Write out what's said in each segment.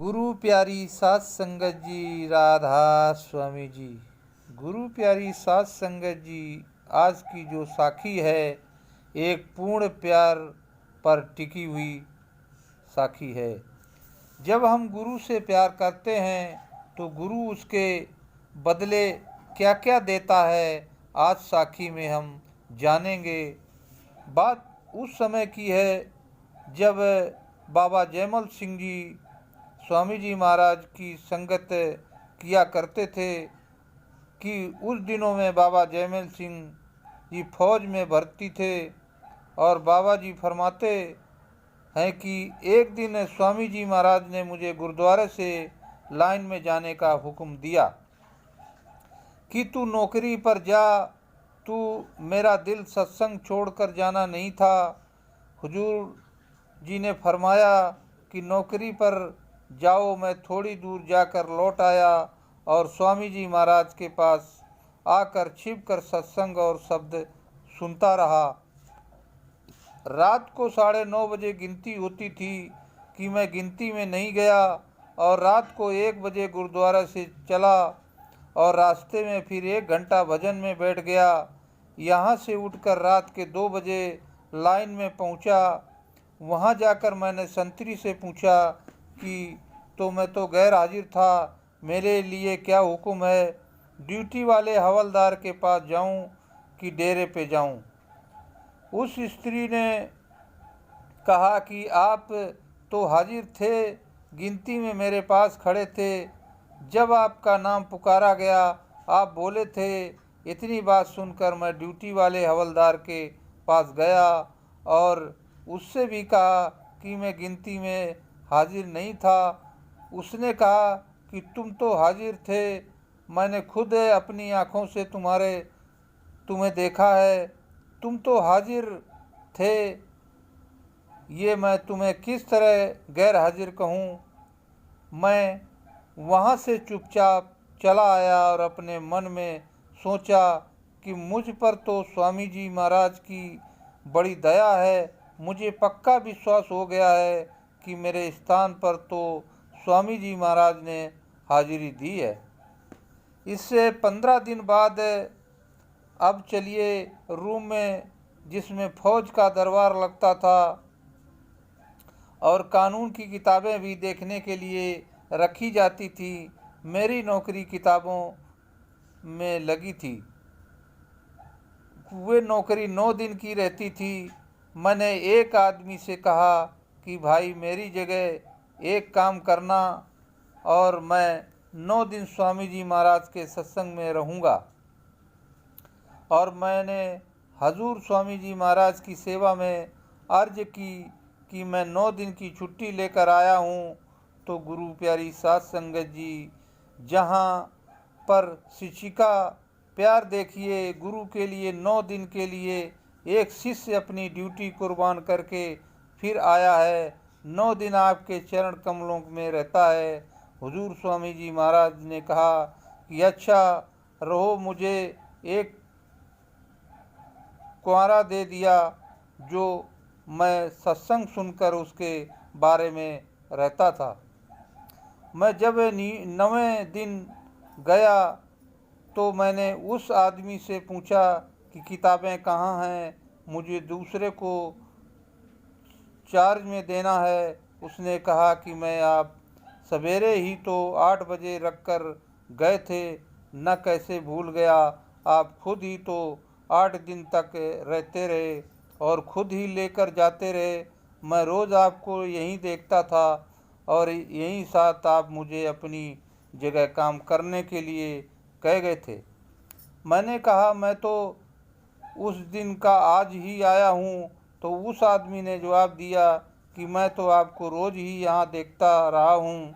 गुरु प्यारी सात संगत जी, राधा स्वामी जी। गुरु प्यारी सात संगत जी, आज की जो साखी है एक पूर्ण प्यार पर टिकी हुई साखी है। जब हम गुरु से प्यार करते हैं तो गुरु उसके बदले क्या क्या देता है, आज साखी में हम जानेंगे। बात उस समय की है जब बाबा जयमल सिंह जी स्वामी जी महाराज की संगत किया करते थे कि उस दिनों में बाबा जयमल सिंह जी फौज में भर्ती थे और बाबा जी फरमाते हैं कि एक दिन स्वामी जी महाराज ने मुझे गुरुद्वारे से लाइन में जाने का हुक्म दिया कि तू नौकरी पर जा, तू मेरा दिल सत्संग छोड़कर जाना नहीं था। हुजूर जी ने फरमाया कि नौकरी पर जाओ। मैं थोड़ी दूर जाकर लौट आया और स्वामी जी महाराज के पास आकर छिपकर सत्संग और शब्द सुनता रहा। रात को 9:30 बजे गिनती होती थी कि मैं गिनती में नहीं गया और रात को 1 बजे गुरुद्वारा से चला और रास्ते में फिर 1 घंटा भजन में बैठ गया। यहाँ से उठकर रात के 2 बजे लाइन में पहुँचा। वहाँ जाकर मैंने संतरी से पूछा कि तो मैं तो गैर हाजिर था, मेरे लिए क्या हुक्म है? ड्यूटी वाले हवलदार के पास जाऊं कि डेरे पे जाऊं? उस स्त्री ने कहा कि आप तो हाजिर थे, गिनती में मेरे पास खड़े थे, जब आपका नाम पुकारा गया आप बोले थे। इतनी बात सुनकर मैं ड्यूटी वाले हवलदार के पास गया और उससे भी कहा कि मैं गिनती में हाजिर नहीं था। उसने कहा कि तुम तो हाजिर थे, मैंने खुद अपनी आँखों से तुम्हें देखा है, तुम तो हाजिर थे, ये मैं तुम्हें किस तरह गैर हाजिर कहूँ? मैं वहाँ से चुपचाप चला आया और अपने मन में सोचा कि मुझ पर तो स्वामी जी महाराज की बड़ी दया है। मुझे पक्का विश्वास हो गया है कि मेरे स्थान पर तो स्वामी जी महाराज ने हाजिरी दी है। इससे 15 दिन बाद अब चलिए रूम में जिसमें फौज का दरबार लगता था और कानून की किताबें भी देखने के लिए रखी जाती थी, मेरी नौकरी किताबों में लगी थी। वे नौकरी 9 दिन की रहती थी। मैंने एक आदमी से कहा कि भाई मेरी जगह एक काम करना और मैं 9 दिन स्वामी जी महाराज के सत्संग में रहूँगा। और मैंने हजूर स्वामी जी महाराज की सेवा में अर्ज की कि मैं 9 दिन की छुट्टी लेकर आया हूँ। तो गुरु प्यारी सात संगत जी, जहाँ पर शिक्षिका प्यार देखिए, गुरु के लिए 9 दिन के लिए एक शिष्य अपनी ड्यूटी कुर्बान करके फिर आया है, 9 दिन आपके चरण कमलों में रहता है। हुजूर स्वामी जी महाराज ने कहा कि अच्छा रहो, मुझे एक कुंवारा दे दिया जो मैं सत्संग सुनकर उसके बारे में रहता था। मैं जब 9वें दिन गया तो मैंने उस आदमी से पूछा कि किताबें कहाँ हैं, मुझे दूसरे को चार्ज में देना है। उसने कहा कि मैं आप सवेरे ही तो 8 बजे रख कर गए थे, न कैसे भूल गया। आप खुद ही तो 8 दिन तक रहते रहे और खुद ही लेकर जाते रहे। मैं रोज़ आपको यहीं देखता था और यहीं साथ आप मुझे अपनी जगह काम करने के लिए कह गए थे। मैंने कहा मैं तो उस दिन का आज ही आया हूँ। तो उस आदमी ने जवाब दिया कि मैं तो आपको रोज़ ही यहाँ देखता रहा हूँ।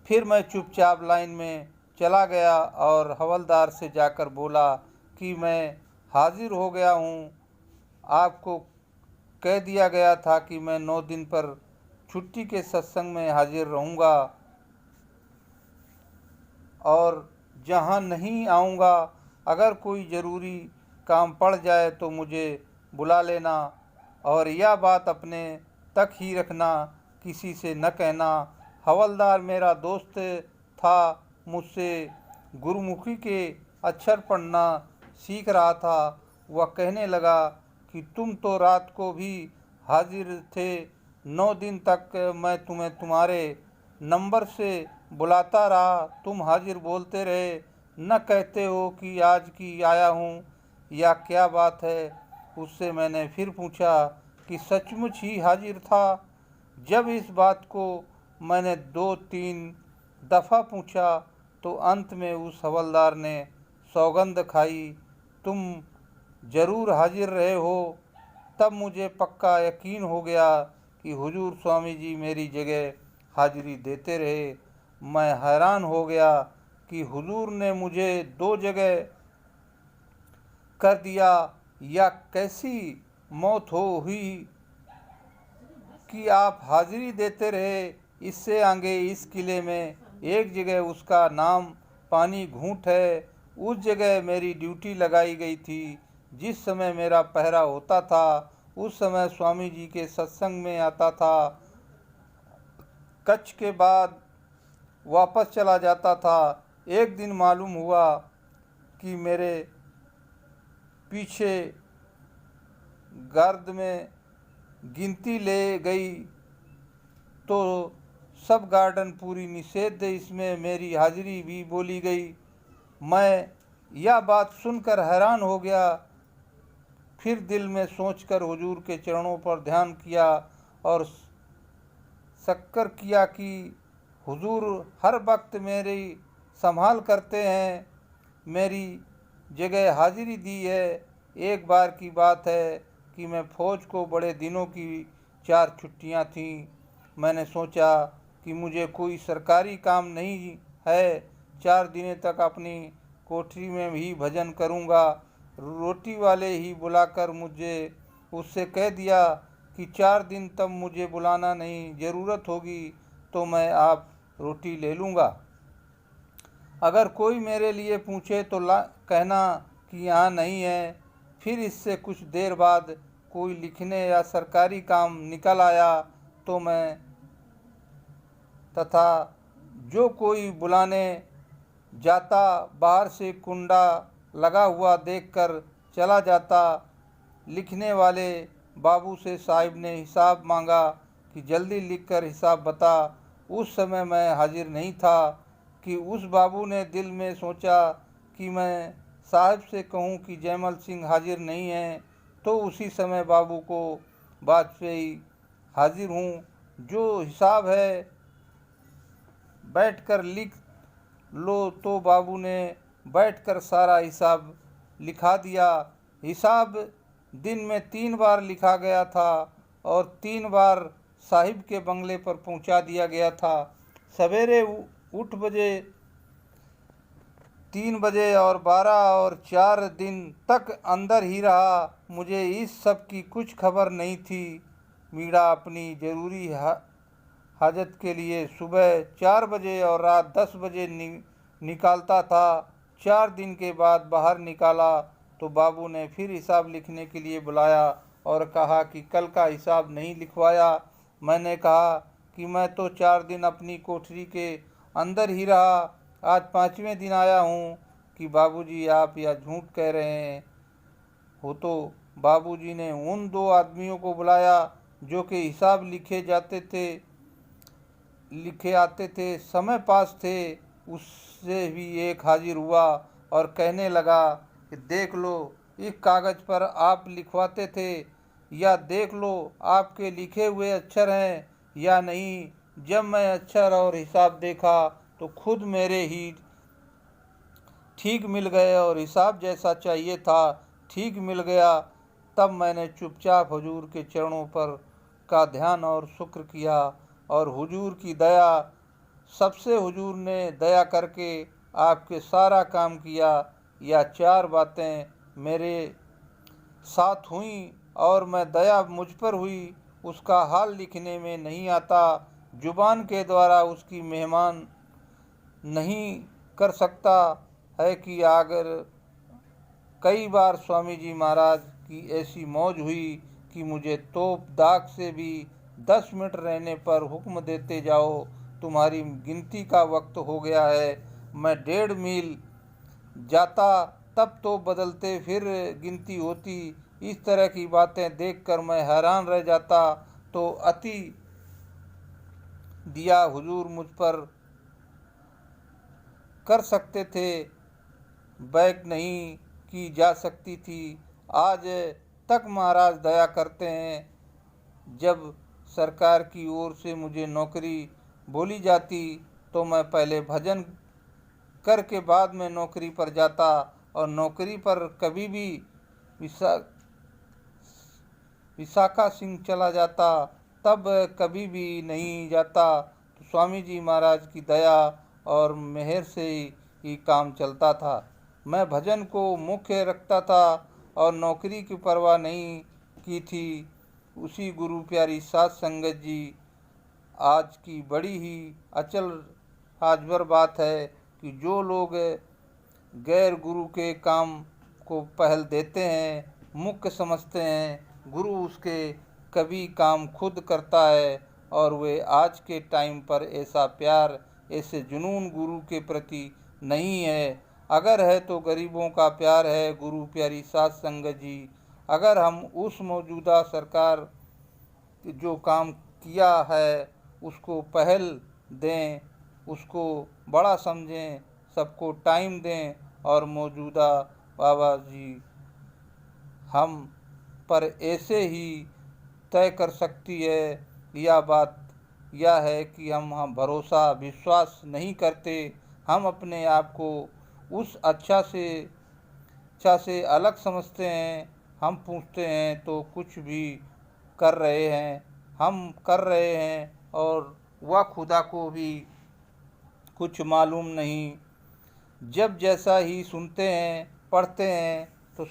फिर मैं चुपचाप लाइन में चला गया और हवलदार से जाकर बोला कि मैं हाजिर हो गया हूँ। आपको कह दिया गया था कि मैं 9 दिन पर छुट्टी के सत्संग में हाजिर रहूँगा और जहाँ नहीं आऊँगा, अगर कोई ज़रूरी काम पड़ जाए तो मुझे बुला लेना और यह बात अपने तक ही रखना, किसी से न कहना। हवलदार मेरा दोस्त था, मुझसे गुरुमुखी के अक्षर पढ़ना सीख रहा था। वह कहने लगा कि तुम तो रात को भी हाजिर थे, 9 दिन तक मैं तुम्हें तुम्हारे नंबर से बुलाता रहा, तुम हाजिर बोलते रहे, न कहते हो कि आज की आया हूँ, या क्या बात है। उससे मैंने फिर पूछा कि सचमुच ही हाजिर था। जब इस बात को मैंने 2-3 दफ़ा पूछा तो अंत में उस हवलदार ने सौगंध खाई, तुम जरूर हाजिर रहे हो। तब मुझे पक्का यकीन हो गया कि हुजूर स्वामी जी मेरी जगह हाजिरी देते रहे। मैं हैरान हो गया कि हुजूर ने मुझे 2 जगह कर दिया, या कैसी मौत हुई कि आप हाजिरी देते रहे। इससे आगे इस किले में एक जगह उसका नाम पानी घूंट है, उस जगह मेरी ड्यूटी लगाई गई थी। जिस समय मेरा पहरा होता था उस समय स्वामी जी के सत्संग में आता था, कच्छ के बाद वापस चला जाता था। एक दिन मालूम हुआ कि मेरे पीछे गर्द में गिनती ले गई तो सब गार्डन पूरी निषेध, इसमें मेरी हाजिरी भी बोली गई। मैं यह बात सुनकर हैरान हो गया। फिर दिल में सोचकर हुजूर के चरणों पर ध्यान किया और शक्र किया कि हुजूर हर वक्त मेरी संभाल करते हैं, मेरी जगह हाजिरी दी है। एक बार की बात है कि मैं फौज को बड़े दिनों की 4 छुट्टियां थीं। मैंने सोचा कि मुझे कोई सरकारी काम नहीं है, 4 दिनों तक अपनी कोठरी में ही भजन करूंगा। रोटी वाले ही बुलाकर मुझे उससे कह दिया कि 4 दिन तब मुझे बुलाना नहीं, ज़रूरत होगी तो मैं आप रोटी ले लूँगा। अगर कोई मेरे लिए पूछे तो कहना कि यहाँ नहीं है। फिर इससे कुछ देर बाद कोई लिखने या सरकारी काम निकल आया तो मैं तथा जो कोई बुलाने जाता बाहर से कुंडा लगा हुआ देखकर चला जाता। लिखने वाले बाबू से साहिब ने हिसाब मांगा कि जल्दी लिखकर हिसाब बता। उस समय मैं हाजिर नहीं था कि उस बाबू ने दिल में सोचा कि मैं साहब से कहूं कि जयमल सिंह हाजिर नहीं है, तो उसी समय बाबू को वाजपेयी हाजिर हूँ, जो हिसाब है बैठकर लिख लो। तो बाबू ने बैठकर सारा हिसाब लिखा दिया। हिसाब दिन में 3 बार लिखा गया था और 3 बार साहिब के बंगले पर पहुंचा दिया गया था। सवेरे उठ बजे 3 बजे और 12 और 4 दिन तक अंदर ही रहा। मुझे इस सब की कुछ खबर नहीं थी। मीरा अपनी जरूरी हाजत के लिए सुबह 4 बजे और रात 10 बजे निकालता था। 4 दिन के बाद बाहर निकाला तो बाबू ने फिर हिसाब लिखने के लिए बुलाया और कहा कि कल का हिसाब नहीं लिखवाया। मैंने कहा कि मैं तो 4 दिन अपनी कोठरी के अंदर ही रहा, आज 5वें दिन आया हूँ कि बाबूजी आप यह झूठ कह रहे हो। तो बाबूजी ने उन 2 आदमियों को बुलाया जो कि हिसाब लिखे आते थे, समय पास थे। उससे भी एक हाजिर हुआ और कहने लगा कि देख लो इस कागज़ पर आप लिखवाते थे, या देख लो आपके लिखे हुए अक्षर हैं या नहीं। जब मैं अक्षर और हिसाब देखा तो खुद मेरे ही ठीक मिल गए और हिसाब जैसा चाहिए था ठीक मिल गया। तब मैंने चुपचाप हुजूर के चरणों पर का ध्यान और शुक्र किया और हुजूर की दया सबसे हुजूर ने दया करके आपके सारा काम किया। या 4 बातें मेरे साथ हुई और मैं दया मुझ पर हुई, उसका हाल लिखने में नहीं आता। जुबान के द्वारा उसकी मेहमान नहीं कर सकता है कि अगर कई बार स्वामी जी महाराज की ऐसी मौज हुई कि मुझे तोप दाग से भी 10 मिनट रहने पर हुक्म देते जाओ तुम्हारी गिनती का वक्त हो गया है। मैं 1.5 मील जाता तब तो बदलते फिर गिनती होती। इस तरह की बातें देखकर मैं हैरान रह जाता। तो अति दिया हुजूर मुझ पर कर सकते थे, बैक नहीं की जा सकती थी। आज तक महाराज दया करते हैं। जब सरकार की ओर से मुझे नौकरी बोली जाती तो मैं पहले भजन करके बाद में नौकरी पर जाता, और नौकरी पर कभी भी विशाखा सिंह चला जाता, तब कभी भी नहीं जाता। तो स्वामी जी महाराज की दया और मेहर से ही काम चलता था। मैं भजन को मुख्य रखता था और नौकरी की परवाह नहीं की थी। उसी गुरु प्यारी साध संगत जी आज की बड़ी ही अचल आजबर बात है कि जो लोग गैर गुरु के काम को पहल देते हैं, मुख्य समझते हैं, गुरु उसके कभी काम खुद करता है। और वे आज के टाइम पर ऐसा प्यार, ऐसे जुनून गुरु के प्रति नहीं है। अगर है तो गरीबों का प्यार है। गुरु प्यारी साध संगत जी, अगर हम उस मौजूदा सरकार जो काम किया है उसको पहल दें, उसको बड़ा समझें, सबको टाइम दें, और मौजूदा बाबा जी हम पर ऐसे ही तय कर सकती है। यह बात यह है कि हम भरोसा विश्वास नहीं करते। हम अपने आप को उस अच्छा से अलग समझते हैं। हम पूछते हैं तो कुछ भी कर रहे हैं, हम कर रहे हैं, और वह खुदा को भी कुछ मालूम नहीं। जब जैसा ही सुनते हैं, पढ़ते हैं तो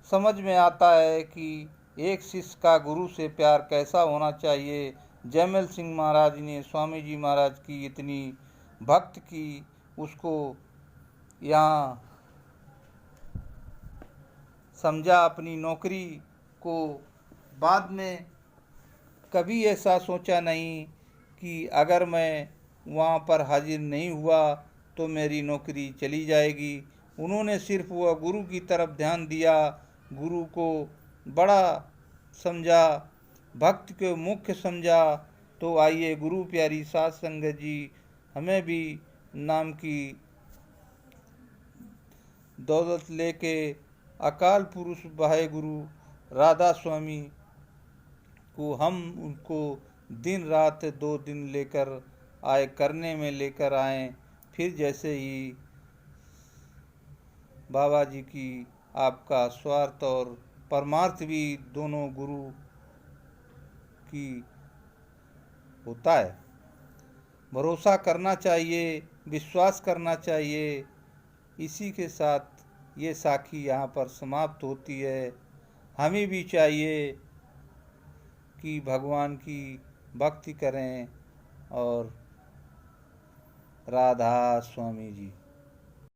समझ में आता है कि एक शिष्य का गुरु से प्यार कैसा होना चाहिए। जयमल सिंह महाराज ने स्वामी जी महाराज की इतनी भक्त की, उसको यहाँ समझा अपनी नौकरी को। बाद में कभी ऐसा सोचा नहीं कि अगर मैं वहाँ पर हाजिर नहीं हुआ तो मेरी नौकरी चली जाएगी। उन्होंने सिर्फ वह गुरु की तरफ ध्यान दिया, गुरु को बड़ा समझा, भक्त को मुख्य समझा। तो आइए गुरु प्यारी साध संगत जी हमें भी नाम की दौलत लेके अकाल पुरुष भाई गुरु राधा स्वामी को हम उनको दिन रात 2 दिन लेकर आए, करने में लेकर आए। फिर जैसे ही बाबा जी की आपका स्वार्थ और परमार्थ भी दोनों गुरु की होता है। भरोसा करना चाहिए, विश्वास करना चाहिए। इसी के साथ ये साखी यहाँ पर समाप्त होती है। हमें भी चाहिए कि भगवान की भक्ति करें। और राधा स्वामी जी।